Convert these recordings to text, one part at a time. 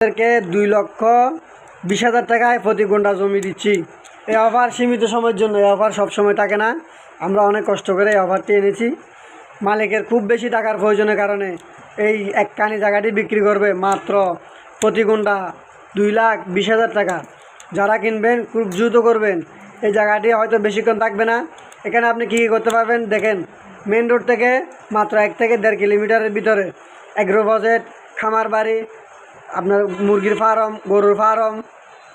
আপনাদেরকে 2,20,000 টাকায় প্রতি গুণ্ঠা জমি দিচ্ছি। এই অফার সীমিত সময়ের জন্য, এই অফার সবসময় থাকে না। আমরা অনেক কষ্ট করে এই অফারটি এনেছি। মালিকের খুব বেশি টাকার প্রয়োজনের কারণে এই একখানি জায়গাটি বিক্রি করবে মাত্র প্রতি গুণ্ঠা 2,20,000 টাকা। যারা কিনবেন খুব দ্রুত করবেন। এই জায়গাটি হয়তো বেশিক্ষণ থাকবে না। এখানে আপনি কী করতে পারবেন দেখেন, মেন রোড থেকে মাত্র 1 থেকে 1.5 কিলোমিটারের ভিতরে এগ্রো বাজেট, খামার বাড়ি, আপনার মুরগির ফার্ম, গরুর ফার্ম,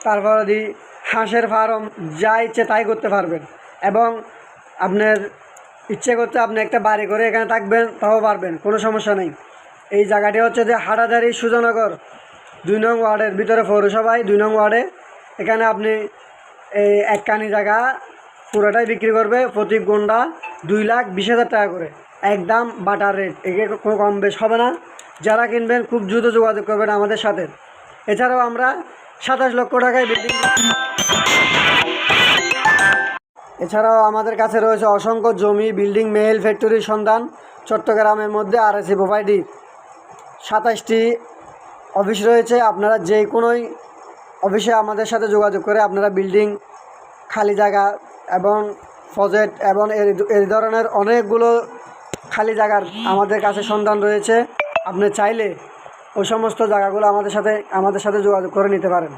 তারপরে হাঁসের ফার্ম, যা ইচ্ছে তাই করতে পারবেন। এবং আপনার ইচ্ছে করতে আপনি একটা বাড়ি করে এখানে থাকবেন, তাও পারবেন, কোনো সমস্যা নেই। এই জায়গাটি হচ্ছে যে হাটাজারি সুজানগর 2 নং ওয়ার্ডের ভিতরে, পৌরসভায় 2 নং ওয়ার্ডে। এখানে আপনি এই একখানি জায়গা পুরোটাই বিক্রি করবে প্রতি গুণ্ঠা 2,20,000 টাকা করে, একদম বাটার রেট। একে কোনো কম বেশ হবে না। যারা কিনবেন খুব দ্রুত যোগাযোগ করবেন আমাদের সাথে। এছাড়াও আমরা 27 লক্ষ টাকায় বিল্ডিং, এছাড়াও আমাদের কাছে রয়েছে অসংখ্য জমি, বিল্ডিং, মেল, ফ্যাক্টরির সন্ধান। চট্টগ্রামের মধ্যে RSE প্রোপার্টি 27টি অফিস রয়েছে। আপনারা যে কোনোই অফিসে আমাদের সাথে যোগাযোগ করে আপনারা বিল্ডিং, খালি জায়গা এবং প্রজেক্ট এবং এই ধরনের অনেকগুলো খালি জায়গার আমাদের কাছে সন্ধান রয়েছে। আপনি চাইলে ওই সমস্ত জায়গাগুলো আমাদের সাথে যোগাযোগ করে নিতে পারেন।